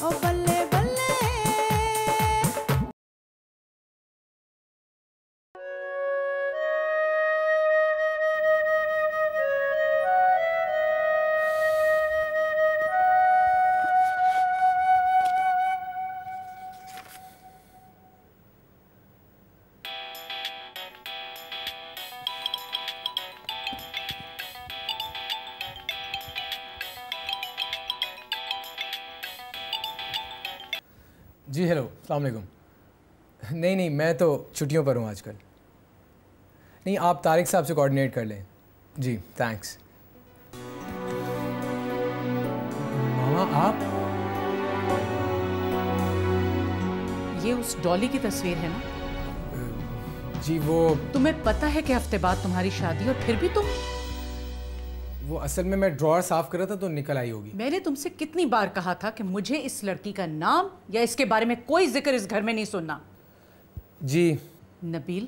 ओ बल्ले बल्ले। जी हेलो, अस्सलाम वालेकुम। नहीं, मैं तो छुट्टियों पर हूँ आजकल। नहीं, आप तारिक साहब से कोऑर्डिनेट कर लें। जी थैंक्स। मामा आप? ये उस डॉली की तस्वीर है ना? जी वो तुम्हें पता है कि हफ्ते बाद तुम्हारी शादी और फिर भी तुम। वो असल में मैं ड्रॉअर साफ कर रहा था तो निकल आई होगी। मैंने तुमसे कितनी बार कहा था कि मुझे इस लड़की का नाम या इसके बारे में कोई जिक्र इस घर में नहीं सुनना। जी नबील,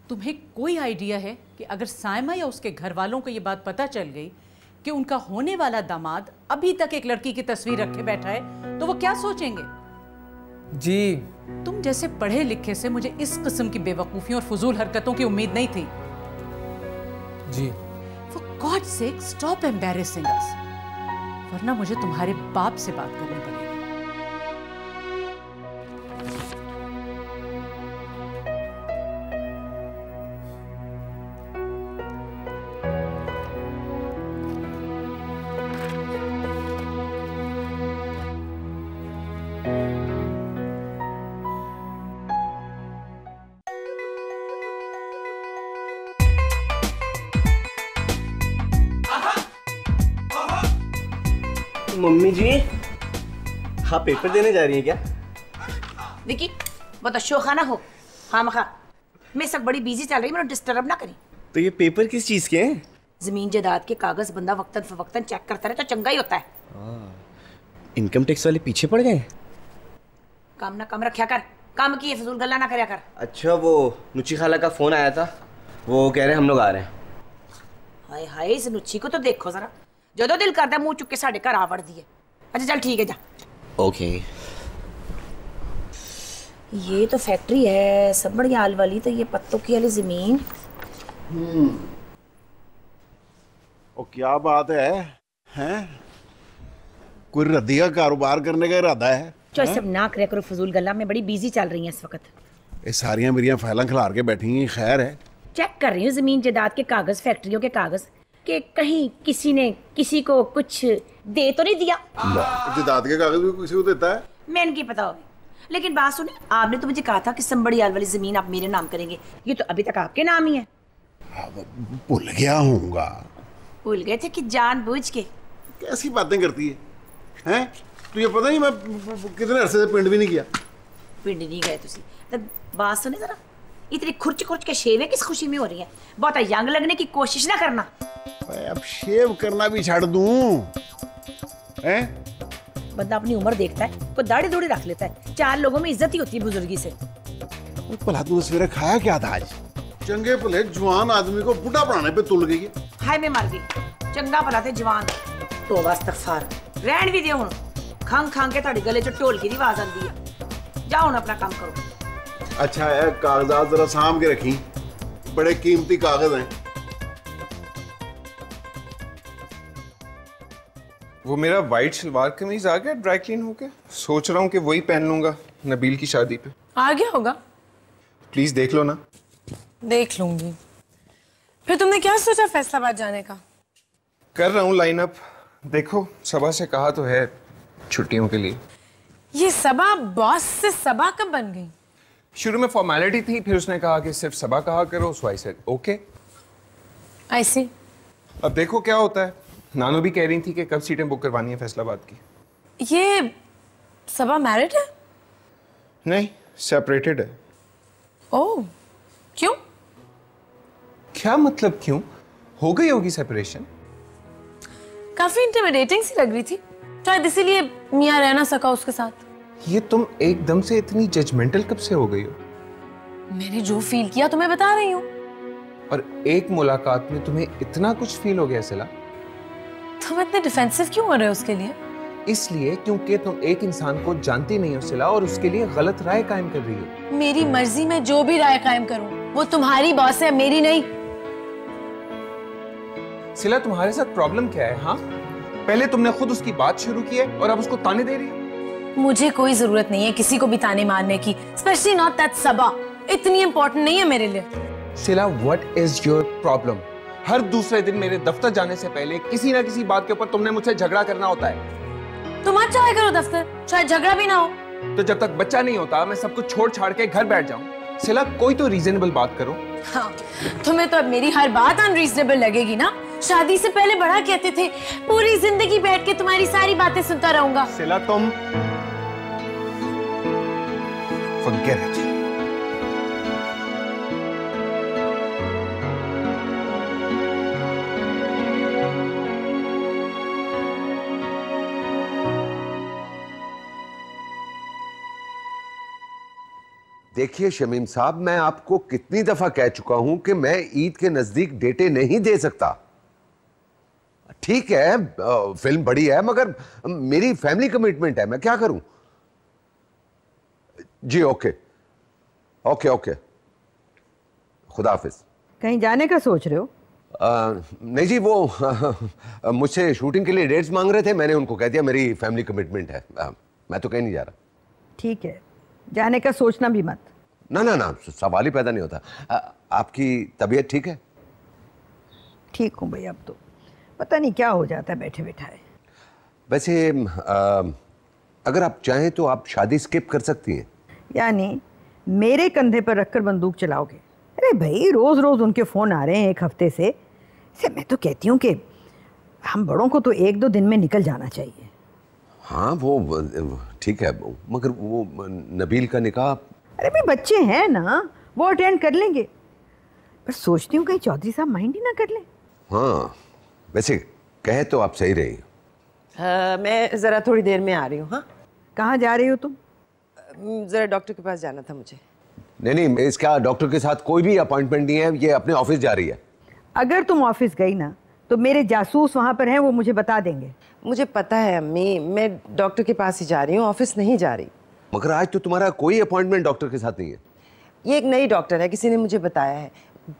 तुम्हें कोई आइडिया है कि अगर साइमा या उसके घर वालों को ये बात पता चल गई कि उनका होने वाला दामाद अभी तक एक लड़की की तस्वीर रखे बैठा है तो वो क्या सोचेंगे? जी तुम जैसे पढ़े लिखे से मुझे इस किस्म की बेवकूफियों और फजूल हरकतों की उम्मीद नहीं थी। जी For God's sake, stop embarrassing us. वरना मुझे तुम्हारे बाप से बात करनी पड़ेगी। मम्मी जी, हाँ पेपर देने जा रही हैं क्या? विकी, वो तो शोखा ना हो। हाँ मखा, मैं सब बड़ी बिजी चल रही, मैंने डिस्टर्ब ना करी। तो ये पेपर किस चीज के हैं? जमीन जायदाद के कागज बंदा वक्तन फवक्तन चेक करता रहे तो चंगा ही होता है। इनकम टैक्स वाले पीछे पड़ गए? काम ना कम रखा कर, काम की फजूल गल्ला ना करया कर। अच्छा, वो नुची खाला का फोन आया था, वो कह रहे हैं हम लोग आ रहे हैं। हाय हाय, इस नुच्छी को तो देखो जरा, जो दिल करता मुंह चुक के साढ़े घर आ वड़दी है। अच्छा चल ठीक है, जा। ओके। ये तो फैक्ट्री है सबड़ियाल वाली, तो ये पत्तों की वाली जमीन। ओ क्या बात है? हैं? कोई रद्दी का कारोबार करने का इरादा है? चल सब ना करे करो फजूल गल्ला, मैं बड़ी बिजी चल रही है इस वक्त। ये सारियां मेरियां फाइलां खिलार के बैठी हैं, खैर है? चेक कर रही हूँ जमीन जायदाद के कागज, फैक्ट्रियों के कागज, कि कहीं किसी ने किसी को कुछ दे तो नहीं दिया। जायदाद के कागज भी किसी को देता है? मैंने की पता होगी, लेकिन बात सुने, आपने तो मुझे कहा था कि संबड़ियाल वाली जमीन आप मेरे नाम करेंगे, ये तो अभी तक आपके नाम ही है। भूल गया हूँगा। भूल गए थे कि जानबूझ के? कैसी बातें करती है? हैं? तुझे पता नहीं मैं कितने अरसे से पिंड भी नहीं किया। पिंड नहीं गए तुसी? तो बात सुने जरा, इतनी खुर्च खुर्च के शेवे किस खुशी में हो रही है? बहुत यंग लगने की कोशिश ना करना। अब शेव करना भी छाड़ दूं? हैं? बंदा अपनी उम्र देखता है, कोई दाढ़ी दूढ़ी रख लेता है, 4 लोगों में इज्जत ही होती है बुजुर्गी से। भला तूने सवेरे खाया क्या था आज? चंगे भले जवान आदमी को बुढ़ा बनाने पे तुल गई है। हाय मैं मर गई, चंगा भला थे जवान, तो इस्तगफार रहन भी दे हुण। खंग खंग के ਤੁਹਾਡੇ गले च ढोलकी की आवाज आती है। जाओ हुण अपना काम करो। अच्छा है, कागजात जरा सामभ के रखी, बड़े कीमती कागज हैं। वो मेरा वाइट सलवार कमीज आ गया ड्राई क्लीन होके, सोच रहा हूँ कि वही पहन लूंगा नबील की शादी पे। आ गया होगा। प्लीज देख लो ना। देख लूंगी। फिर तुमने क्या सोचा फैसलाबाद जाने का? कर रहा हूँ लाइन अप। देखो, सबा से कहा तो है छुट्टियों के लिए। ये सबा बॉस से सबा कब बन गई? शुरू में फॉर्मेलिटी थी, फिर उसने कहा कि सिर्फ सबा कहा करो, सो आई सेड ओके। आई सी। अब देखो क्या होता है। नानू भी कह रही थी कि कब सीटें बुक करवानी है फैसलाबाद की। ये सबा मैरिड है? नहीं, सेपरेटेड है। ओह, क्यों? क्या मतलब क्यों? हो गई होगी सेपरेशन। काफी इंटिमिडेटिंग सी लग रही थी, शायद इसीलिए मियां रह ना सका उसके साथ। ये तुम एकदम से इतनी जजमेंटल कब से हो गई हो? मैंने जो फील किया तुम्हें बता रही हूँ। और एक मुलाकात में तुम्हें इतना कुछ फील हो गया सिला? तुम इतने डिफेंसिव क्यों हो रहे हो उसके लिए? इसलिए क्योंकि तुम एक इंसान को जानती नहीं हो सिला और उसके लिए गलत राय कायम कर रही हो। मेरी मर्जी में जो भी राय कायम करूं वो तुम्हारी बॉस है, मेरी नहीं। सिला तुम्हारे साथ प्रॉब्लम क्या है? हाँ, पहले तुमने खुद उसकी बात शुरू की है और अब उसको ताने दे रही है। मुझे कोई जरूरत नहीं है किसी को भी ताने मारने की, स्पेशली नॉट दैट सबा। इतनी इंपॉर्टेंट नहीं है मेरे लिए। सिला, व्हाट इज योर प्रॉब्लम? हर दूसरे दिन मेरे दफ्तर जाने से पहले किसी ना किसी बात के ऊपर तुमने मुझसे झगड़ा करना होता है। तुम अच्छा है करो दफ्तर, शायद झगड़ा भी ना हो। तो जब तक बच्चा नहीं होता मैं सब कुछ छोड़ छाड़ के घर बैठ जाऊं। सिला, कोई तो रीजनेबल बात करो। हाँ, तुम्हें तो अब मेरी हर बात अनरीजनेबल लगेगी ना। शादी से पहले बड़ा कहते थे पूरी जिंदगी बैठ के तुम्हारी सारी बातें सुनता रहूंगा। सिला, तुम forget it. देखिए शमीम साहब, मैं आपको कितनी दफा कह चुका हूं कि मैं ईद के नजदीक डेटे नहीं दे सकता। ठीक है, फिल्म बड़ी है मगर मेरी फैमिली कमिटमेंट है, मैं क्या करूं? जी ओके ओके ओके, खुदा हाफिज। कहीं जाने का सोच रहे हो? नहीं जी, वो मुझसे शूटिंग के लिए डेट्स मांग रहे थे, मैंने उनको कह दिया मेरी फैमिली कमिटमेंट है, मैं तो कहीं नहीं जा रहा। ठीक है, जाने का सोचना भी मत। ना ना ना, सवाल ही पैदा नहीं होता। आपकी तबीयत ठीक है? ठीक हूँ भाई, अब तो पता नहीं क्या हो जाता है बैठे बैठाए। वैसे अगर आप चाहें तो आप शादी स्किप कर सकती हैं। यानी मेरे कंधे पर रखकर बंदूक चलाओगे? अरे भाई, रोज रोज उनके फोन आ रहे हैं एक हफ्ते से मैं तो कहती हूँ कि हम बड़ों को तो 1-2 दिन में निकल जाना चाहिए। हाँ वो ठीक है, मगर वो नबील का निकाह। अरे भाई, बच्चे हैं ना, वो अटेंड कर लेंगे। पर सोचती हूँ कहीं चौधरी साहब माइंड ही ना कर ले। हाँ, वैसे कहे तो आप सही रही। मैं ज़रा थोड़ी देर में आ रही हूँ। हाँ, कहाँ जा रही हो तुम? ज़रा डॉक्टर के पास जाना था मुझे। नहीं, इसका डॉक्टर के साथ कोई भी अपॉइंटमेंट नहीं है, ये अपने ऑफिस जा रही है। अगर तुम ऑफिस गई ना तो मेरे जासूस वहाँ पर हैं, वो मुझे बता देंगे। मुझे पता है अम्मी, मैं डॉक्टर के पास ही जा रही हूँ, ऑफिस नहीं जा रही। मगर आज तो तुम्हारा कोई अपॉइंटमेंट डॉक्टर के साथ नहीं है। ये एक नई डॉक्टर है, किसी ने मुझे बताया है,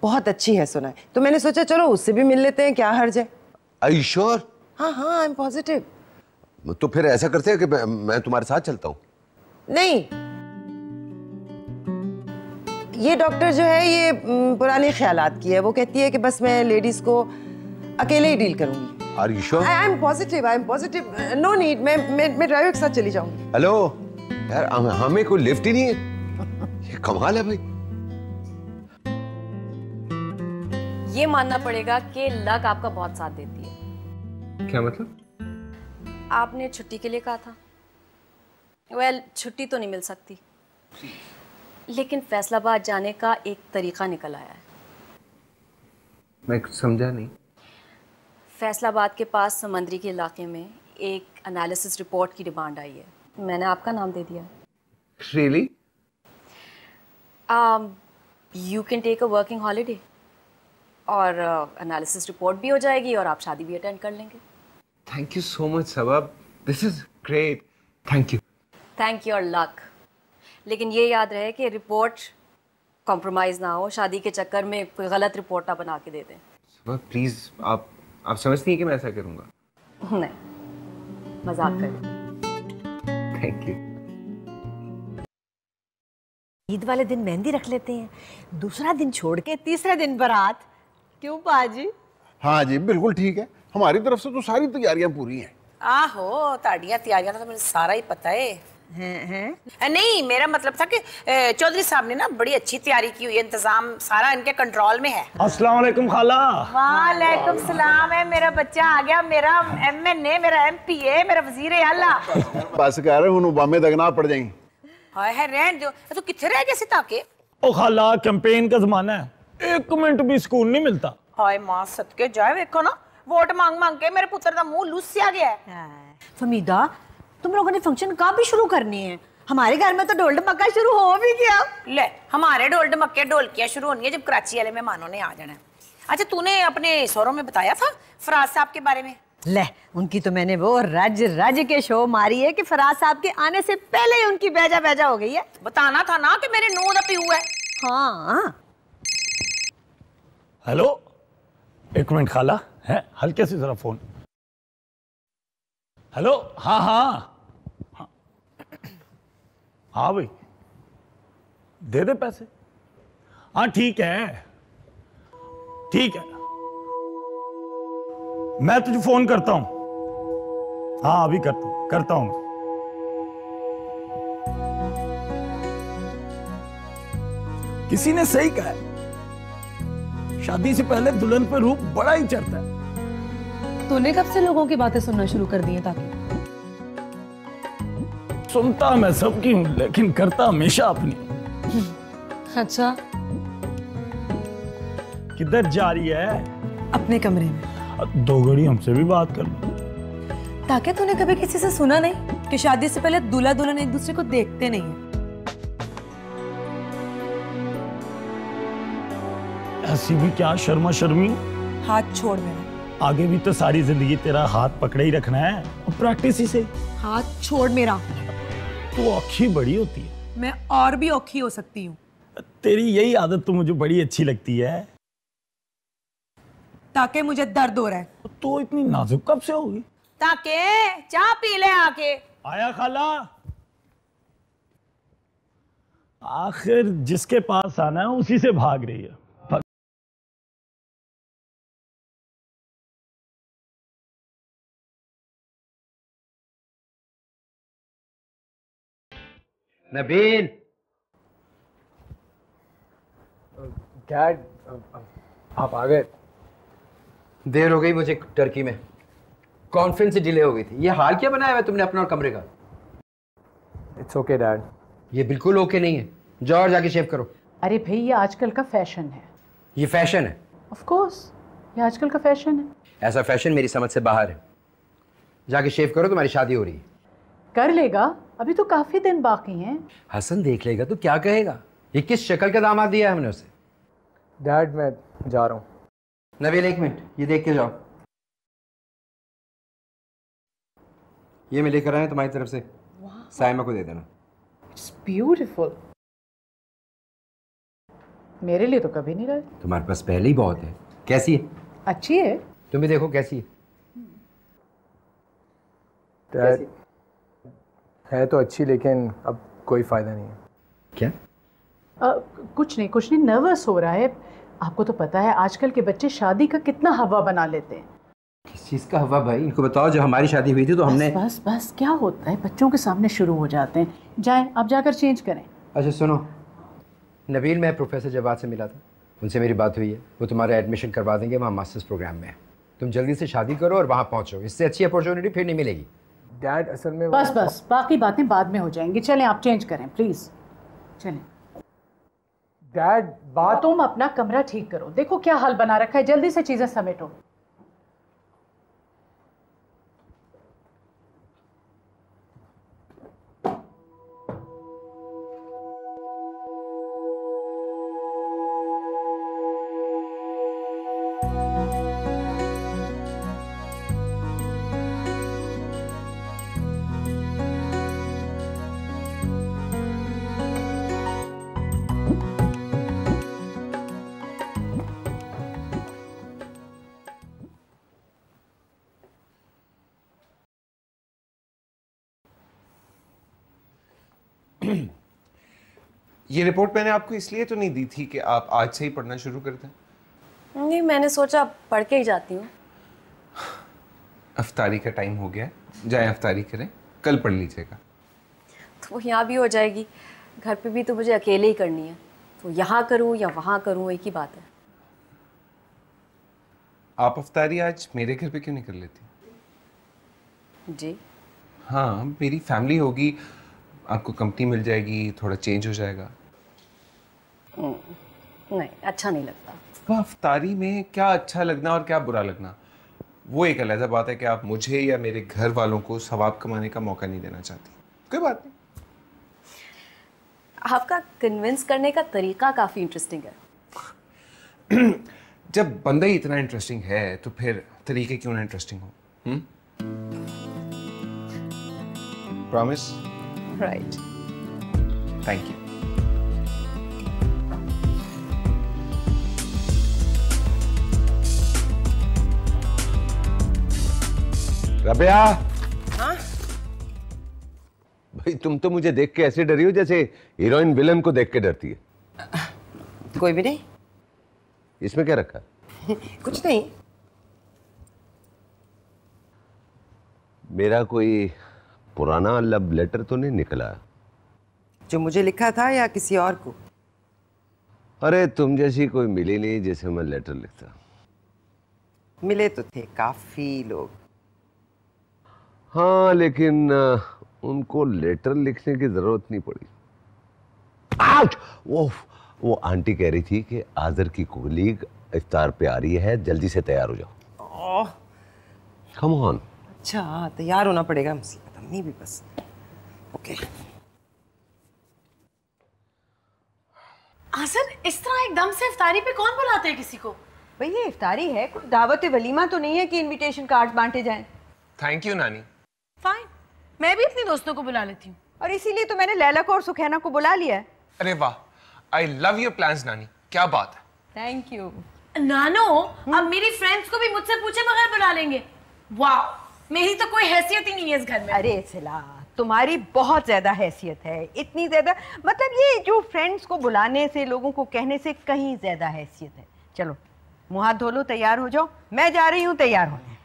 बहुत अच्छी है सुना है, तो मैंने सोचा चलो उससे भी मिल लेते हैं, क्या हर्ज है। Are you sure? हाँ हाँ, आई एम पॉजिटिव। तो फिर ऐसा करते हैं कि मैं तुम्हारे साथ चलता हूँ। नहीं, ये डॉक्टर जो है ये पुराने ख्यालात की है, वो कहती है कि बस मैं लेडीज को अकेले ही डील करूंगी। Are you sure? I am positive, no need, मैं ड्राइवर के साथ चली जाऊंगी। हेलो यार, हमें कोई लिफ्ट ही नहीं है, ये कमाल है भाई। ये मानना पड़ेगा कि लक आपका बहुत साथ देती है। क्या मतलब? आपने छुट्टी के लिए कहा था। वेल, छुट्टी तो नहीं मिल सकती, लेकिन फैसलाबाद जाने का एक तरीका निकल आया है। मैं कुछ समझा नहीं। फैसलाबाद के पास समंदरी के इलाके में एक एनालिसिस रिपोर्ट की डिमांड आई है, मैंने आपका नाम दे दिया। Really? You can take a working holiday और एनालिसिस रिपोर्ट भी हो जाएगी और आप शादी भी अटेंड कर लेंगे। Thank you so much, सबब। This is great. Thank you. Thank your luck। लेकिन ये याद रहे कि रिपोर्ट कॉम्प्रोमाइज़ ना हो, शादी के चक्कर में कोई गलत रिपोर्ट ना बना के दे दें। सबब प्लीज, आप समझती हैं कि मैं ऐसा करूँगा? नहीं, मजाक कर रही हूँ। Thank you. ईद वाले दिन मेहंदी रख लेते हैं, दूसरा दिन छोड़ के तीसरा दिन बारात। क्यों पाजी? हाँ जी, बिल्कुल ठीक है, हमारी तरफ से तो सारी तैयारियां पूरी हैं। आहो, ताड़ियां तैयारियां तो मुझे सारा ही पता है। हैं? नहीं, मेरा मतलब था कि चौधरी साहब ने ना बड़ी अच्छी तैयारी की हुई है, इंतजाम सारा इनके कंट्रोल में है। अस्सलाम वालेकुम खाला। वालेकुम सलाम। है मेरा बच्चा आ गया, मेरा MNA, मेरा MPA, मेरा वजीर आला। बस कह रहे हूं बामे दगना पड़ जाएंगे। हाय है, रहन दो, तू किथे रह गया सिता के? ओ खाला, कैंपेन का जमाना है, 1 मिनट भी सुकून नहीं मिलता। हाय मां सदके जाए, देखो ना वोट मांग मांग के मेरे पुत्र का मुंह लुसिया गया है। फमीदा, तुम लोगों ने फंक्शन कब भी शुरू करनी है? हमारे घर में तो ढोल ढमक्का शुरू हो भी गया। ले, हमारे ढोल ढमक्के ढोलकियां शुरू होनी है जब कराची वाले मेहमानों ने आ जाना है। अच्छा, तूने अपने शोरों में बताया था फराज साहब के बारे में? ले, उनकी तो मैंने वो रज के शो मारी है कि फराज साहब के आने से पहले ही उनकी बेजा हो गई है। बताना था ना कि मेरे नून अपी हुआ है। हाँ। हेलो, एक मिनट खाला, है हल्के से जरा फोन। हेलो, हाँ हाँ हाँ भाई, दे दे पैसे। हाँ ठीक है, ठीक है, मैं तुझे फोन करता हूं। हाँ अभी करता हूं। किसी ने सही कहा है, शादी से पहले दुल्हन पर रूप बड़ा ही चढ़ता है। तूने कब से लोगों की बातें सुनना शुरू कर दी है? ताकि सुनता मैं सबकी हूं, लेकिन करता हमेशा अपनी। अच्छा, किधर जा रही है? अपने कमरे में। 2 घड़ी हमसे भी बात कर लो। ताकि तूने कभी किसी से सुना नहीं कि शादी से पहले दूल्हा दुल्हन एक दूसरे को देखते नहीं है? ऐसी भी क्या शर्मा शर्मी? हाथ छोड़ मेरा। आगे भी तो सारी जिंदगी तेरा हाथ पकड़े ही रखना है, और प्रैक्टिस ही से। हाथ छोड़ मेरा। तू औखी बड़ी होती है। मैं और भी औखी हो सकती हूँ। तेरी यही आदत तो मुझे बड़ी अच्छी लगती है। ताकि मुझे दर्द हो रहा है। तो इतनी नाजुक कब से होगी? ताकि चाय पी ले आके। आया खाला। आखिर जिसके पास आना है उसी से भाग रही है। नबील। डैड, आप आ गए? देर हो गई मुझे टर्की में, कॉन्फ्रेंस से डिले हो गई थी। ये हाल क्या बनाया हुआ तुमने अपना और कमरे का? It's okay dad. ये बिल्कुल ओके नहीं है, जाओ और जाके शेव करो। अरे भाई ये आजकल का फैशन है। ये फैशन है? ऑफ कोर्स, ये आजकल का फैशन है। ऐसा फैशन मेरी समझ से बाहर है। जाके शेव करो, तुम्हारी शादी हो रही है। कर लेगा, अभी तो काफी दिन बाकी हैं। हसन देख लेगा तो क्या कहेगा? ये किस शक्ल का दामाद दिया है हमने उसे? डैड मैं जा रहा हूँ। नबील एक मिनट, ये देख के जाओ। ये मैं लेकर आया तुम्हारी तरफ से, साइमा को दे देना। It's beautiful. मेरे लिए तो कभी नहीं रहे। तुम्हारे पास पहले ही बहुत है। कैसी है? अच्छी है। तुम भी देखो कैसी है। डैड है तो अच्छी, लेकिन अब कोई फायदा नहीं है। क्या? कुछ नहीं, नर्वस हो रहा है। आपको तो पता है आजकल के बच्चे शादी का कितना हवा बना लेते हैं। किस चीज़ का हवा भाई? इनको बताओ, जब हमारी शादी हुई थी तो हमने बस क्या होता है, बच्चों के सामने शुरू हो जाते हैं। जाएं, आप जाकर चेंज करें। अच्छा सुनो नबील, मैं प्रोफेसर जवाद से मिला था, उनसे मेरी बात हुई है। वो तुम्हारा एडमिशन करवा देंगे वहाँ मास्टर्स प्रोग्राम में। तुम जल्दी से शादी करो और वहाँ पहुँचो, इससे अच्छी अपॉर्चुनिटी फिर नहीं मिलेगी। डैड असल में बस बाकी बातें बाद में हो जाएंगी। चलें आप चेंज करें प्लीज। चलें। डैड बात। तुम अपना कमरा ठीक करो, देखो क्या हाल बना रखा है, जल्दी से चीजें समेटो। ये रिपोर्ट मैंने आपको इसलिए तो नहीं दी थी कि आप आज से ही पढ़ना शुरू कर दें। नहीं, मैंने सोचा पढ़ के ही जाती हूँ। अफ्तारी का टाइम हो गया है, जाएं अफ्तारी करें, कल पढ़ लीजिएगा। तो वो यहाँ भी हो जाएगी, घर पे भी तो मुझे अकेले ही करनी है, तो यहाँ करूँ या वहाँ करूँ एक ही बात है। आप अफ्तारी आज मेरे घर पे क्यों नहीं कर लेती? जी हाँ, मेरी फैमिली होगी, आपको कंपनी मिल जाएगी, थोड़ा चेंज हो जाएगा। नहीं, अच्छा नहीं लगता। वह अफ्तारी में क्या अच्छा लगना और क्या बुरा लगना, वो एक अलग बात है कि आप मुझे या मेरे घर वालों को सवाब कमाने का मौका नहीं देना चाहती। कोई बात नहीं। आपका कन्विंस करने का तरीका काफ़ी इंटरेस्टिंग है। जब बंदा ही इतना इंटरेस्टिंग है तो फिर तरीके क्यों ना इंटरेस्टिंग हो। Promise? Right. Thank you. Rabia, हाँ? भाई तुम तो मुझे देख के ऐसे डरी हो जैसे हीरोइन विलन को देख के डरती है। कोई भी नहीं। इसमें क्या रखा? कुछ नहीं। मेरा कोई पुराना लव लेटर तो नहीं निकला? जो मुझे लिखा था या किसी और को? अरे तुम जैसी कोई मिली नहीं जिसे मैं लेटर लिखता। मिले तो थे काफी लोग। हाँ, लेकिन उनको लेटर लिखने की जरूरत नहीं पड़ी। आउच! वो आंटी कह रही थी कि आज़र की कोलीग इफ्तार पे आ रही है, जल्दी से तैयार हो जाओ। Come on. अच्छा, तैयार होना पड़ेगा मुझसे। नहीं भी बस। ओके। आज़र, इस तरह एकदम से इफ्तारी पे कौन बुलाते है किसी को? भाई ये इफ्तारी है, कोई दावत वलीमा तो नहीं है कि इनविटेशन कार्ड बांटे जाएं। थैंक यू नानी। फाइन, मैं भी अपनी दोस्तों को बुला लेती हूँ। और इसीलिए तो मैंने लैला को और सुखैना को बुला लिया है। अरे वाह, आई लव योर प्लान्स नानी, क्या बात है। थैंक यू नानो। अब मेरी फ्रेंड्स को भी मुझसे पूछे बगैर बुला लेंगे। वाह, मेरी तो कोई हैसियत ही नहीं है इस घर में। अरे सिला, तुम्हारी बहुत ज्यादा हैसियत है, इतनी ज्यादा, मतलब ये जो फ्रेंड्स को बुलाने से, लोगों को कहने से कहीं ज्यादा हैसियत है। चलो मुंह हाथ धो लो, तैयार हो जाओ, मैं जा रही हूँ तैयार होने।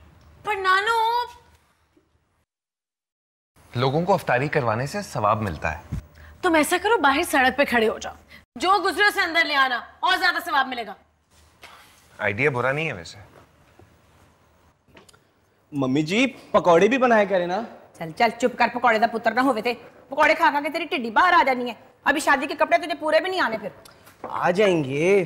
पर नानो, लोगों को इफ्तारी करवाने से सवाब मिलता है। तुम ऐसा करो, बाहर सड़क पे खड़े हो जाओ, जो गुजरे उसे अंदर ले आना, और ज्यादा सवाब मिलेगा। आइडिया बुरा नहीं है वैसे। मम्मी जी पकौड़े भी बनाया करें ना। चल चल चुप कर, पकौड़े दा पुत्र ना होवे थे। पकौड़े खा खा के तेरी टिड्डी बाहर आ जानी है। अभी शादी के कपड़े तुझे पूरे भी नहीं आने। फिर आ जाएंगे।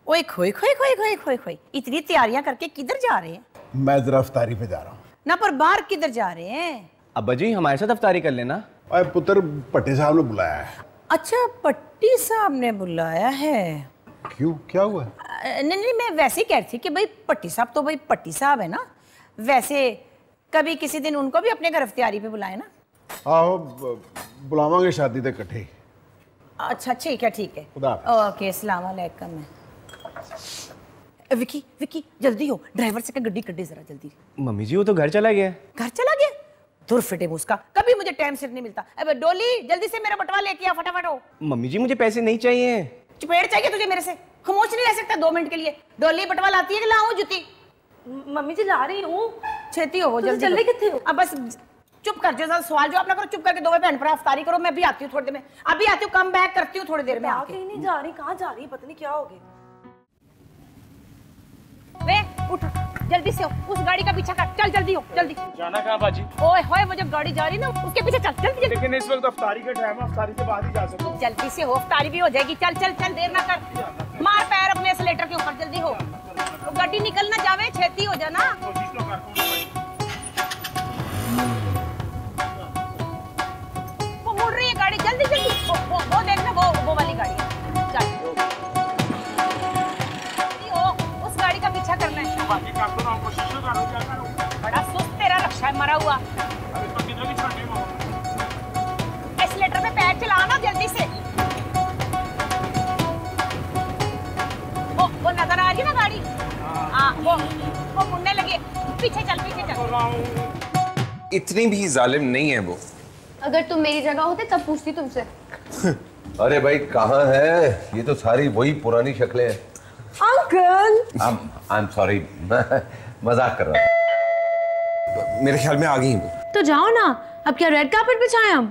ओए खोई खोई खोई खोई खोई खोई, इतनी तैयारियां करके किधर जा रहे हैं? मैं जरा इफ्तारी पे जा रहा हूँ ना, पर बाहर किधर जा रहे हैं? अब्बा जी हमारे साथ इफ्तारी कर लेना। अरे पुत्र, पट्टी साहब ने बुलाया है। अच्छा, पट्टी साहब ने बुलाया है। क्यों, क्या हुआ? नहीं नहीं, मैं वैसे ही कह रही थी कि भाई पट्टी साहब तो भाई पट्टी साहब है ना, वैसे कभी किसी दिन उनको भी अपने घर इफ्तारी पे बुलाए ना। आओ, बुलावांगे शादी तक इकट्ठे। अच्छा ठीक है ठीक है, ओके, अस्सलाम वालेकुम। विकी विकी जल्दी हो, ड्राइवर से गड्डी कड्डी जरा जल्दी। मम्मी जी वो तो घर चला गया। घर चला गया? दूर फिटे उसका, कभी मुझे टाइम सिर नहीं मिलता। अब डोली जल्दी से मेरा बटवा लेके आ, फटाफट हो। मम्मी जी मुझे पैसे नहीं चाहिए। चपेट चाहिए तुझे मेरे से? खामोश नहीं रह सकता 2 मिनट के लिए। डोली बटवा लाती है कि लाऊं जुती? मम्मी जी ला रही हूँ। छेती हो, जल्दी चल रही कितने हो? अब बस चुप कर, जो सवाल जो अपना करो, चुप करके 2 बहन भरा इफ्तारी करो। मैं भी आती हूँ थोड़ी देर में, अभी आती हूँ, कम बैक करती हूँ थोड़ी देर में आके। नहीं जा रही, कहाँ जा रही, पता नहीं क्या हो गया। वे उठ, जल्दी से हो, उस गाड़ी का पीछा कर, चल जल्दी हो, जल्दी। जाना कहाँ बाजी? ओए होए, वो जब गाड़ी जा रही ना उसके पीछे चल, जल्दी। लेकिन इस वक्त इफ्तारी का टाइम है, इफ्तारी के बाद ही जा सकते हो। जल्दी से हो, इफ्तारी भी हो जाएगी। चल चल चल, देर ना कर, मार पैर अपने एक्सीलेटर के ऊपर, जल्दी हो। तो गाड़ी निकल ना जावे, छेती हो जाना। वो मुड़ रही है गाड़ी, जल्दी जल्दी। वो देखना, वो वाली गाड़ी है। चल उस गाड़ी का पीछा करना है। बड़ा सुस्त तेरा रक्षा है, मरा हुआ। एक्सीलेटर पे पैर चलाना जल्दी से। वो नजर आ रही है ना गाड़ी? हाँ, वो मुड़ने लगे। पीछे चल, पीछे चल। इतनी भी जालिम नहीं है वो। अगर तुम मेरी जगह होते तब पूछती तुमसे। अरे भाई कहाँ है? ये तो सारी वही पुरानी शक्लें हैं। अंकल, आई एम सॉरी, मजाक कर रहा था। मेरे ख्याल में आ गई वो। तो जाओ ना, अब क्या रेड कार्पेट बिछाएं हम?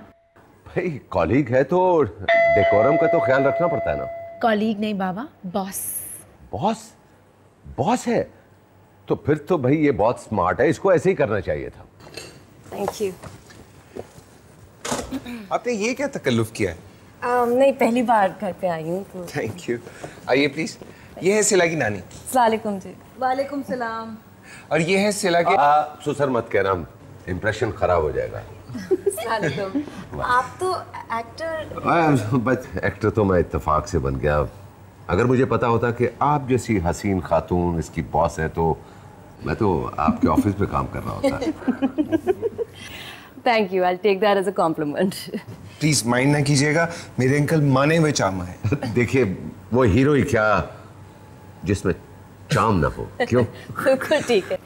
भाई कॉलीग है तो डेकोरम का तो ख्याल रखना पड़ता है ना। कॉलीग नहीं बाबा, बॉस। बॉस? बॉस है तो फिर तो भाई ये बहुत स्मार्ट है, इसको ऐसे ही करना चाहिए था। Thank you. आपने ये क्या तकल्लुफ किया है? नहीं, पहली बार घर पे आई हूँ तो। Thank you. आइए प्लीज। ये है सिला की नानी। सलामुकुम जी। वालेकुम सलाम। और ये है सिला के। सुसर मत कहना, इंप्रेशन खराब हो जाएगा। आप तो एक्टर। बस एक्टर तो मैं इत्तेफाक से बन गया। अगर मुझे पता होता कि आप जैसी हसीन खातून इसकी बॉस है तो मैं तो आपके ऑफिस में काम कर रहा होता। Thank you, I take that as a compliment. Please mind ना कीजिएगा, मेरे अंकल माने हुए चामा है। देखिए वो हीरो ही क्या जिसमें चाम ना हो, क्यों? बिल्कुल ठीक है,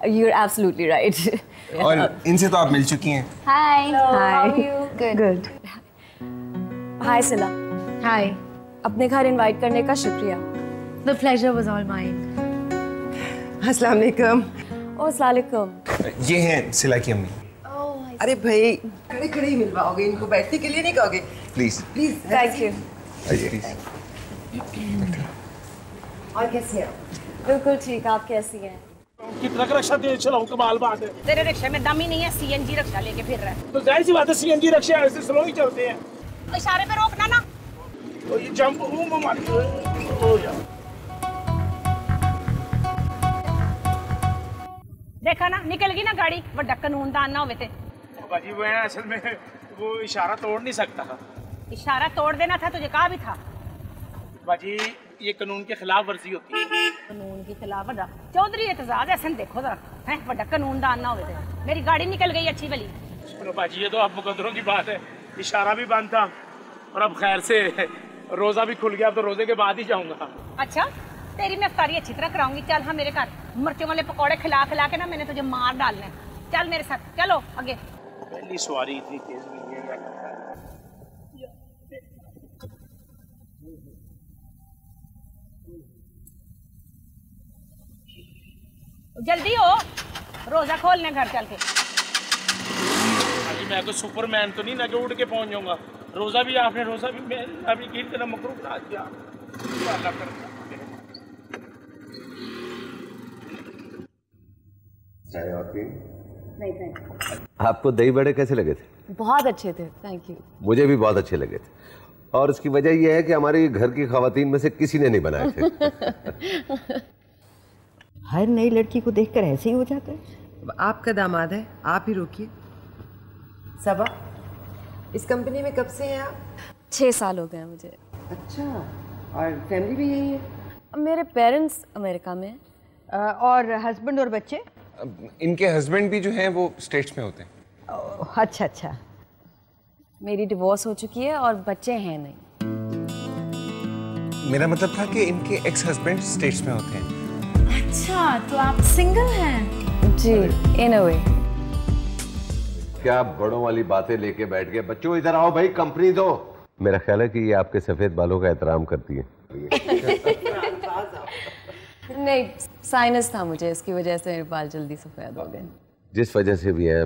यू आर एब्सोल्युटली राइट। और इनसे तो आप मिल चुकी हैं। हाय हाय, गुड। हाय सिला। हाय। अपने घर इनवाइट करने का शुक्रिया। The pleasure was all mine. अस्सलाम वालेकुम। ओ अस्सलाम वालेकुम। ये हैं सिला की अम्मी। अरे भाई खड़े खड़े ही मिलवाओगे इनको, बैठने के लिए नहीं कहोगे? Please please. Thank you. और कैसी हैं आप? बिल्कुल ठीक, आप कैसी हैं? कितना का रिक्शा तेज चलाऊं, कमाल बात है। तेरे रिक्शे में दम ही नहीं है, सीएनजी रिक्शा लेके फिर रहा है। तो जाहिर सी बात है सीएनजी रिक्शा ऐसे स्लो ही चलते हैं। इशारे पे रोकना ना। तो ये जंप मारी हो जा। देखा ना, निकल गई ना गाड़ी, बड़ा कानूनदान ना होवे ते। बाजी वो है असल में वो इशारा तोड़ नहीं सकता। इशारा तोड़ देना था, तुझे कहा भी था। बाजी ये कानून के खिलाफ वर्जी होती है। कानून की खिलाफ वर्जी? चौधरी एतजाज ऐसे देखो जरा, हैं बड़ा कानूनदान ना होवे ते। मेरी गाड़ी निकल गई अच्छी वाली। सुनो बाजी, ये तो अब मुकद्दरों की बात है। इशारा भी बंद था और अब खैर से रोजा भी खुल गया, अब तो रोजे के बाद ही जाऊंगा। अच्छा, तेरी मैं इफ्तारी अच्छी तरह कराऊंगी। चल हाँ मेरे घर, मिर्चों वाले पकौड़े खिला खिला के ना मैंने तुझे मार डालना है। चल मेरे साथ, चलो आगे। पहली सवारी इतनी तेज नहीं है। जल्दी हो, रोजा खोलने घर चल के। अभी मैं कोई सुपरमैन तो नहीं ना जो उड़ के पहुंच जाऊंगा। रोजा भी आपने, रोजा भी मैं अभी की तरह मकरूह बना दिया। अल्लाह करता। चाय और पी? नहीं थैंक आपको दही बड़े कैसे लगे थे? यू। बहुत अच्छे थे, थैंक यू। मुझे भी बहुत अच्छे लगे थे, और उसकी वजह यह है कि हमारे घर की खवातीन में से किसी ने नहीं बनाए थे। हर नई लड़की को देखकर ऐसे ही हो जाता है। आपका दामाद है, आप ही रोकिए। सबा, इस कंपनी में कब से हैं आप? 6 साल हो गए मुझे। अच्छा, और फैमिली भी यही है? मेरे पेरेंट्स अमेरिका में। और हस्बैंड और बच्चे? इनके हस्बैंड भी जो हैं वो स्टेट्स में होते हैं। अच्छा अच्छा। मेरी डिवोर्स हो चुकी है और बच्चे हैं नहीं। मेरा मतलब था कि इनके एक्स हस्बैंड स्टेट्स में होते हैं। अच्छा, तो आप सिंगल हैं? जी, इन अ वे। क्या बड़ों वाली बातें लेके बैठ गए? बच्चों इधर आओ भाई, कंपनी दो। मेरा ख्याल है कि ये आपके सफेद बालों का एहतराम करती है। नहीं, साइनस था मुझे, इसकी वजह से मेरे बाल जल्दी सफेद हो गए। जिस वजह से भी है,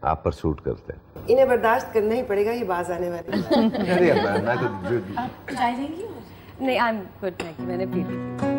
आप पर सूट करते हैं। इन्हें बर्दाश्त करना ही पड़ेगा, ये बाज आने वाली। मैं तो चाय लेंगी? नहीं, I am good, thank you, मैंने पी ली।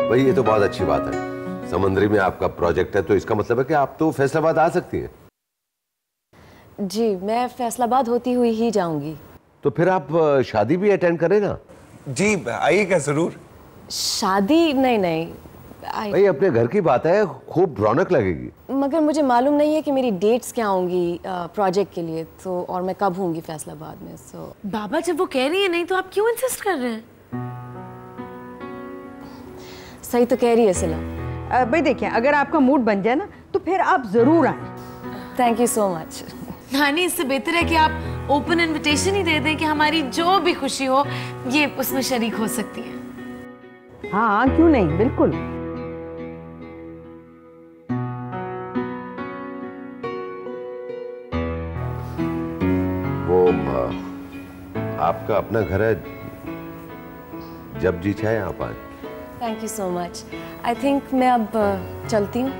भाई ये तो बहुत अच्छी बात है। समंदरी में आपका प्रोजेक्ट है, तो इसका मतलब है कि आप तो फैसलाबाद आ सकती हैं। जी, मैं फैसलाबाद होती हुई ही जाऊंगी। तो फिर आप शादी भी अटेंड करें ना? जी आइएगा जरूर। शादी? नहीं नहीं भाई अपने घर की बात है, खूब रौनक लगेगी। मगर मुझे मालूम नहीं है कि मेरी डेट्स क्या होंगी प्रोजेक्ट के लिए, तो और मैं कब होंगी फैसलाबाद में। सो बाबा जब वो कह रही है नहीं, तो आप क्यों इंसिस्ट कर रहे हैं? सही तो कह रही है सिला। भाई देखिए, अगर आपका मूड बन जाए ना तो फिर आप जरूर आए। Thank you so much. नानी, इससे बेहतर है कि आप ओपन इनविटेशन ही दे दें कि हमारी जो भी खुशी हो ये उसमें शरीक हो सकती है। हाँ क्यों नहीं, बिल्कुल। वो आपका अपना घर है, जब जी चाहे आप आए। Thank you so much. I think मैं अब चलती हूँ।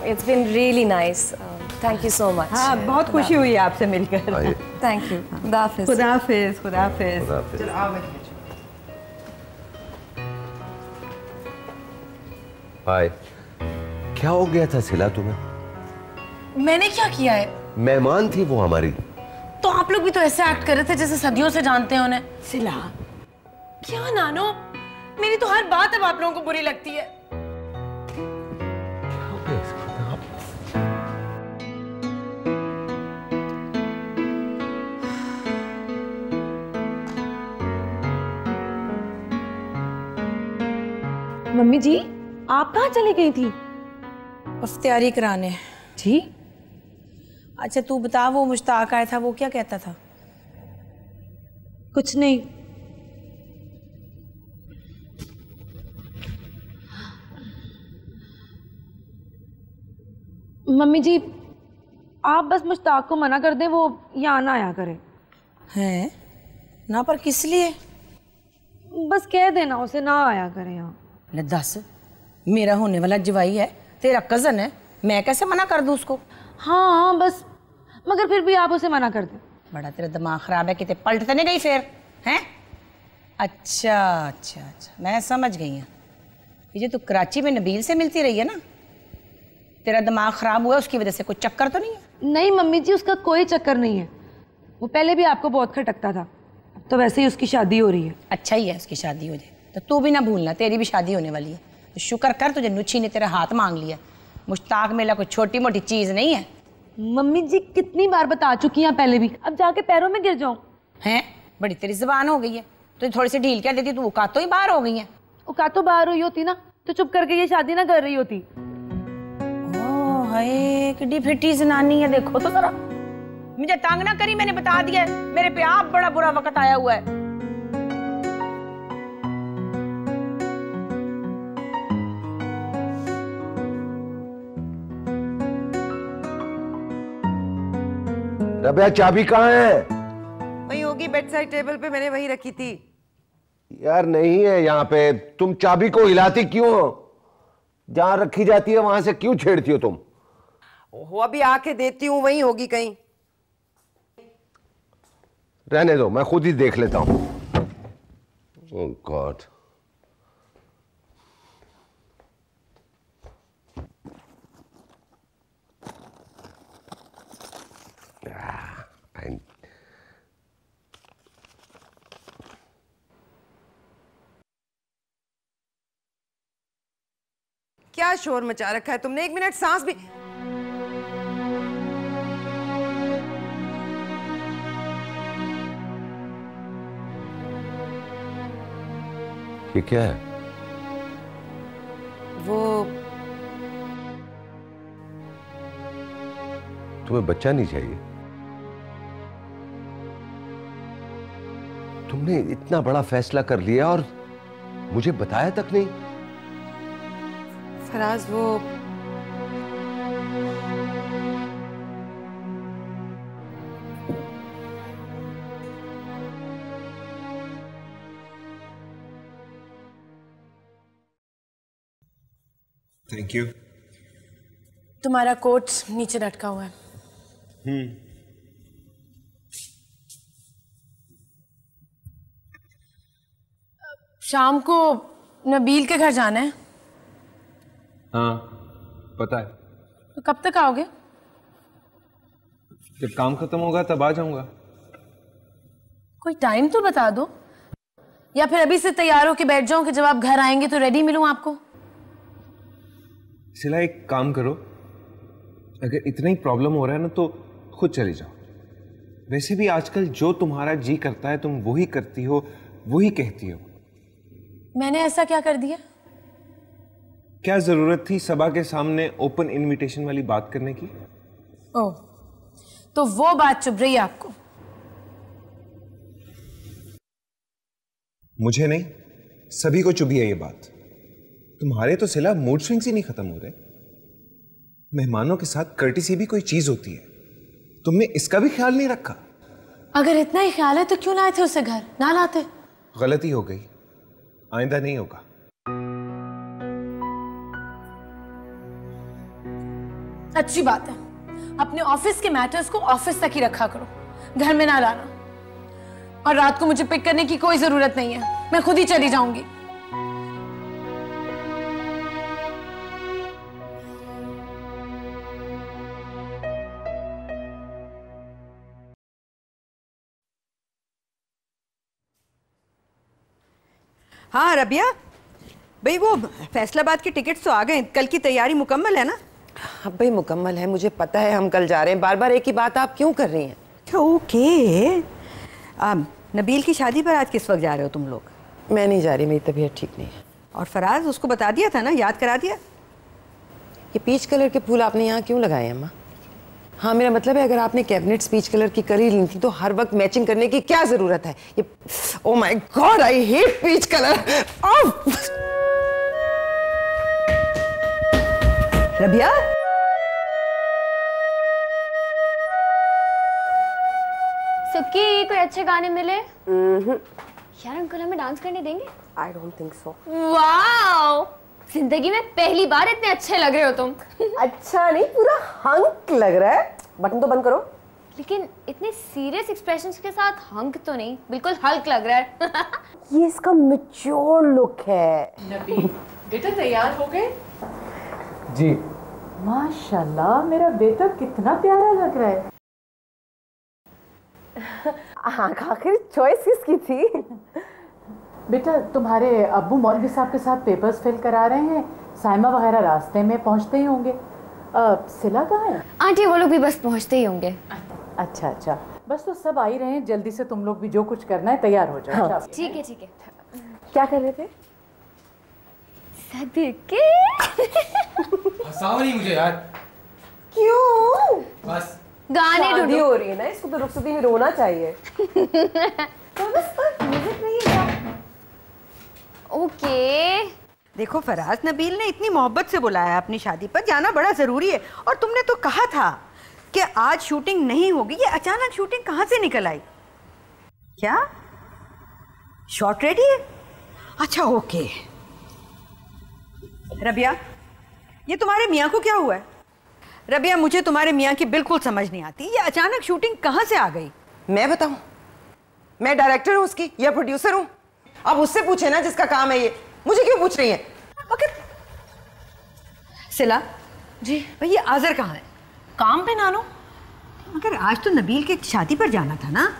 It's been really nice. Thank you so much. हाँ बहुत खुशी हुई आपसे मिलकर। Thank you. खुदा हाफिज। खुदा हाफिज। खुदा हाफिज। चलो आओ बैठिए। हाय, क्या हो गया था सिला तुम्हें? मैंने क्या किया है? मेहमान थी वो हमारी। तो आप लोग भी तो ऐसे एक्ट कर रहे थे जैसे सदियों से जानते हैं उन्हें। सिला क्या नानो, मेरी तो हर बात अब आप लोगों को बुरी लगती है। मम्मी जी आप कहाँ चली गई थी? इफ्तियारी कराने। जी अच्छा तू बता, वो मुश्ताक आया था, वो क्या कहता था? कुछ नहीं। मम्मी जी आप बस मुश्ताक को मना कर दें, वो यहाँ ना आया करे। हैं ना, पर किस लिए? बस कह देना उसे ना आया करे यहाँ। ले दस, मेरा होने वाला जवाई है, तेरा कजन है, मैं कैसे मना कर दूँ उसको? हाँ बस, मगर फिर भी आप उसे मना कर दें। बड़ा तेरा दिमाग खराब है, कितने पलटते नहीं गई फिर हैं? अच्छा अच्छा अच्छा, मैं समझ गई हूँ। ये जो तू कराची में नबील से मिलती रही है ना, तेरा दिमाग खराब हुआ उसकी वजह से, कोई चक्कर तो नहीं है? नहीं मम्मी जी उसका कोई चक्कर नहीं है, वो पहले भी आपको बहुत खटकता था, तो वैसे ही उसकी शादी हो रही है। अच्छा ही है उसकी शादी हो जाए, तो तू भी ना भूलना तेरी भी शादी होने वाली है। तो शुक्र कर तुझे नुच्छी ने तेरा हाथ मांग लिया। मुश्ताक मेला कोई छोटी मोटी चीज नहीं है। मम्मी जी कितनी बार बता चुकी हैं पहले भी, अब जाके पैरों में गिर जाऊं? हैं बड़ी तेरी जुबान हो गई है, तो थोड़ी सी ढील क्या देती, तू औकातों ही बाहर हो गई है। औकातों बाहर हुई होती ना तो चुप करके ये शादी ना कर रही होती। हाय किड्डी फिटी जनानी है, देखो तो जरा। मुझे तंग ना करी, मैंने बता दिया है, मेरे पे आप बड़ा बुरा वक्त आया हुआ है। रबिया चाबी कहाँ है? वही होगी बेड साइड टेबल पे, मैंने वही रखी थी। यार नहीं है यहाँ पे, तुम चाबी को हिलाती क्यों हो? जहां रखी जाती है वहां से क्यों छेड़ती हो तुम? ओहो अभी आके देती हूँ, वही होगी कहीं। रहने दो, मैं खुद ही देख लेता हूं। ओह गॉड, क्या शोर मचा रखा है तुमने? एक मिनट सांस भी। ये क्या है? वो तुम्हें बच्चा नहीं चाहिए? तुमने इतना बड़ा फैसला कर लिया और मुझे बताया तक नहीं? फराज वो थैंक यू। तुम्हारा कोट नीचे लटका हुआ है। शाम को नबील के घर जाना है। हाँ पता है। तो कब तक आओगे? जब काम खत्म होगा तब आ जाऊंगा। कोई टाइम तो बता दो, या फिर अभी से तैयार होके बैठ जाऊं कि जब आप घर आएंगे तो रेडी मिलूं आपको। सिला एक काम करो, अगर इतना ही प्रॉब्लम हो रहा है ना तो खुद चली जाओ। वैसे भी आजकल जो तुम्हारा जी करता है तुम वही करती हो, वही कहती हो। मैंने ऐसा क्या कर दिया? क्या जरूरत थी सबा के सामने ओपन इनविटेशन वाली बात करने की? ओह, तो वो बात चुभ रही है आपको? मुझे नहीं, सभी को चुभी है ये बात। तुम्हारे तो सिला मूड स्विंग्स ही नहीं खत्म हो रहे। मेहमानों के साथ कर्टिसी भी कोई चीज होती है, तुमने इसका भी ख्याल नहीं रखा। अगर इतना ही ख्याल है तो क्यों लाए थे उसे घर? ना लाते। गलती हो गई, आइंदा नहीं होगा। अच्छी बात है, अपने ऑफिस के मैटर्स को ऑफिस तक ही रखा करो, घर में ना लाना। और रात को मुझे पिक करने की कोई जरूरत नहीं है, मैं खुद ही चली जाऊंगी। हाँ रबिया भाई, वो फैसलाबाद के टिकट्स तो आ गए, कल की तैयारी मुकम्मल है ना? हाँ भाई मुकम्मल है, मुझे पता है हम कल जा रहे हैं। बार बार एक ही बात आप क्यों कर रही हैं? ओके। नबील की शादी पर आज किस वक्त जा रहे हो तुम लोग? मैं नहीं जा रही, मेरी तबीयत ठीक नहीं है। और फराज, उसको बता दिया था ना, याद करा दिया? ये पीच कलर के फूल आपने यहाँ क्यों लगाए हैं अम्मा? हाँ मेरा मतलब है, अगर आपने कैबिनेट्स पीच कलर की कर ही ली थी तो हर वक्त मैचिंग करने की क्या जरूरत है? ये oh my God, I hate peach colour. Rabia, Sukki, कोई अच्छे गाने मिले? यार अंकल हमें डांस करने देंगे? I don't think so. Wow, जिंदगी में पहली बार इतने अच्छे लग रहे हो तुम। अच्छा नहीं, पूरा हंक लग रहा है। बटन तो बंद करो। लेकिन इतने सीरियस एक्सप्रेशंस के साथ हंक तो नहीं, बिल्कुल हल्क लग रहा है। ये इसका मैच्योर लुक है। नबील बेटा तैयार हो गए? जी। माशाल्लाह, मेरा बेटा कितना प्यारा लग रहा है। आखिर चॉइस किसकी थी? बेटा तुम्हारे अब्बू मौलवी साहब के साथ पेपर्स फिल करा रहे हैं, साइमा वगैरह रास्ते में पहुंचते ही होंगे। सिला कहाँ है? आंटी वो लोग भी बस पहुंचते ही होंगे। अच्छा अच्छा, बस तो सब आ ही रहे हैं, जल्दी से तुम लोग भी जो कुछ करना है तैयार हो जाओ। हाँ। ठीक है ठीक है। क्या कर रहे थे? सदके। हंसाओ नहीं मुझे यार। क्यों? बस गाने शादी हो रही है ना, इसको तो रुखसती में रोना चाहिए। तो बस म्यूजिक नहीं है। ओके। देखो फराज, नबील ने इतनी मोहब्बत से बुलाया अपनी शादी पर, जाना बड़ा जरूरी है। और तुमने तो कहा था कि आज शूटिंग नहीं होगी, ये अचानक शूटिंग कहाँ से निकल आई? क्या शॉट रेडी है? अच्छा ओके। रबिया, ये तुम्हारे मियाँ को क्या हुआ है? रबिया, मुझे तुम्हारे मियाँ की बिल्कुल समझ नहीं आती, ये अचानक शूटिंग कहाँ से आ गई? मैं बताऊं? मैं डायरेक्टर हूँ उसकी या प्रोड्यूसर हूँ? अब उससे पूछे ना जिसका काम है ये, मुझे क्यों पूछ रही है? सिला जी भाई, ये आज़र कहाँ है? काम पे नानो। मगर आज तो नबील के शादी पर जाना था ना।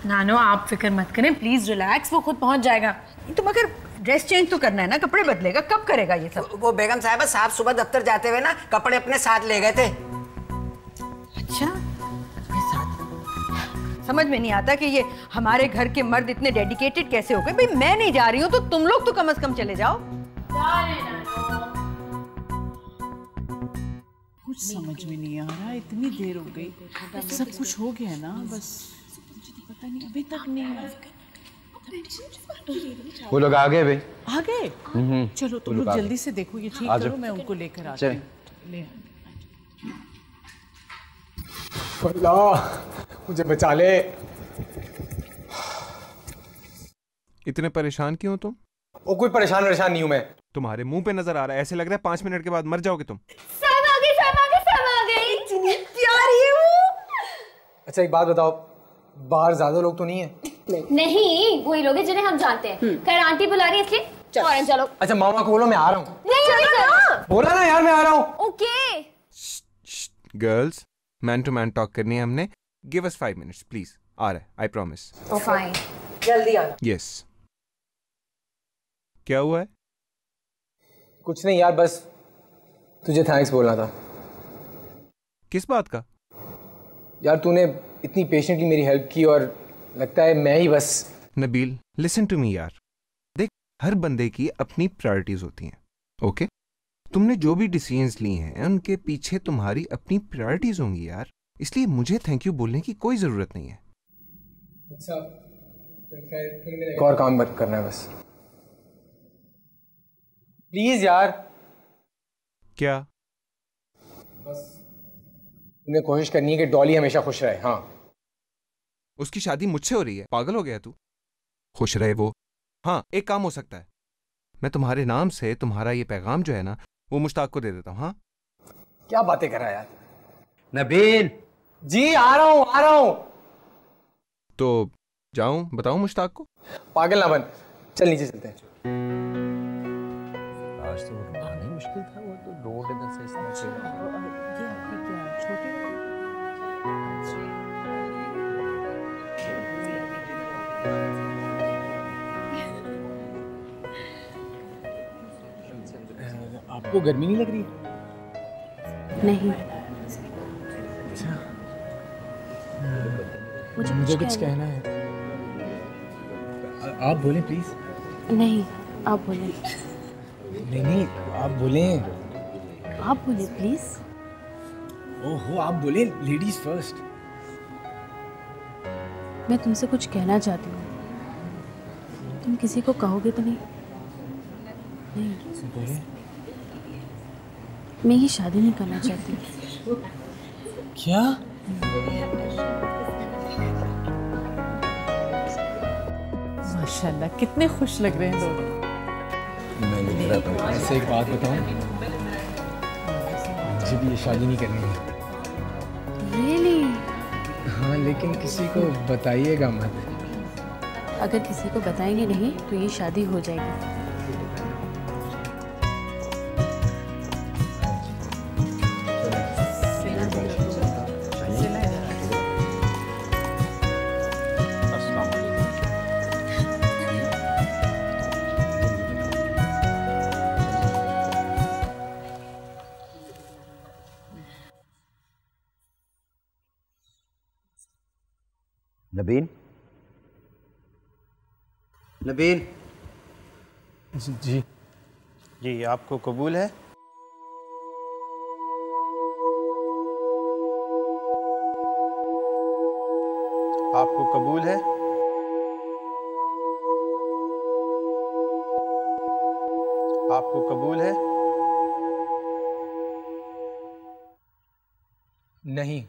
नानो आप फिक्र मत करें, प्लीज रिलैक्स, वो खुद पहुंच जाएगा। तो मगर ड्रेस चेंज तो करना है ना, कपड़े बदलेगा, कब करेगा ये सब? वो बेगम साहब साहब सुबह दफ्तर जाते हुए ना कपड़े अपने साथ ले गए थे। अच्छा, अपने साथ? समझ में नहीं आता कि ये हमारे घर के मर्द इतने डेडिकेटेड कैसे हो गए। भाई मैं नहीं जा रही हूँ तो तुम लोग तो कम से कम चले जाओ। कुछ समझ में नहीं आ रहा, इतनी देर हो गई, सब कुछ हो गया ना, बस पता नहीं अभी तक नहीं आया। वो लोग आ गए भाई। आ गए? चलो तुम लोग जल्दी से देखो ये ठीक करो, मैं उनको लेकर आती हूँ। अल्लाह मुझे बचा ले। इतने परेशान क्यों हो तुम? ओ कोई परेशान नहीं हूं मैं। तुम्हारे मुंह पे नजर आ रहा है, ऐसे लग रहा है 5 मिनट के बाद मर जाओगे तुम। अच्छा एक बात बताओ, बाहर ज्यादा लोग तो नहीं है? नहीं, वही लोग हैं जिन्हें हम जानते हैं। खैर आंटी बुला रही है इसलिए फौरन चलो। अच्छा मामा को बोलो मैं आ रहा हूँ। नहीं बोला ना यार मैं आ रहा हूँ। Okay. Girls, man to man talk करनी है हमने। Give us 5 minutes please. आ रहा है, आई प्रॉमिस। फाइन, जल्दी आना। यस। क्या हुआ है? कुछ नहीं यार, बस तुझे थैंक्स बोलना था। किस बात का? यार तूने इतनी पेशेंटली मेरी हेल्प की और लगता है मैं ही बस। नबील लिसन टू मी यार, देख हर बंदे की अपनी प्रायोरिटीज होती हैं, ओके? तुमने जो भी डिसीजंस लिए हैं उनके पीछे तुम्हारी अपनी प्रायोरिटीज होंगी यार, इसलिए मुझे थैंक यू बोलने की कोई जरूरत नहीं है। अच्छा एक और काम करना है बस। प्लीज यार। क्या? बस तुमने कोशिश करनी है कि डॉली हमेशा खुश रहे। हाँ, उसकी शादी मुझसे हो रही है, पागल हो गया तू? खुश रहे वो। हाँ, एक काम हो सकता है, मैं तुम्हारे नाम से तुम्हारा ये पैगाम जो है ना वो मुश्ताक को दे देता हूँ। हाँ, क्या बातें कर रहा है यार। नबील जी आ रहा हूँ। तो जाऊं बताऊं मुश्ताक को? पागल ना बन, चल नीचे चलते हैं। आज तो आना ही मुश्किल था, वो तो रोड इधर से इस तरह से आपको गर्मी नहीं लग रही? नहीं। अच्छा, मुझे कुछ कहना है। आप बोलें प्लीज। नहीं, आप बोलें। नहीं, आप बोलें। आप बोलें प्लीज। ओहो, आप बोलें, लेडीज फर्स्ट। मैं तुमसे कुछ कहना चाहती हूँ, तुम किसी को कहोगे तो नहीं? नहीं। बोले। मैं ये शादी नहीं करना चाहती। क्या? माशाल्लाह, कितने खुश लग रहे हैं दोनों। मैं नहीं रहा था। ऐसे एक बात बताऊं, मुझे भी ये शादी नहीं करनी है। Really? हाँ, लेकिन किसी को बताइएगा मत। अगर किसी को बताएंगे नहीं तो ये शादी हो जाएगी। नबीन, नबीन। जी जी, आपको कबूल है? आपको कबूल है? आपको कबूल है? नहीं।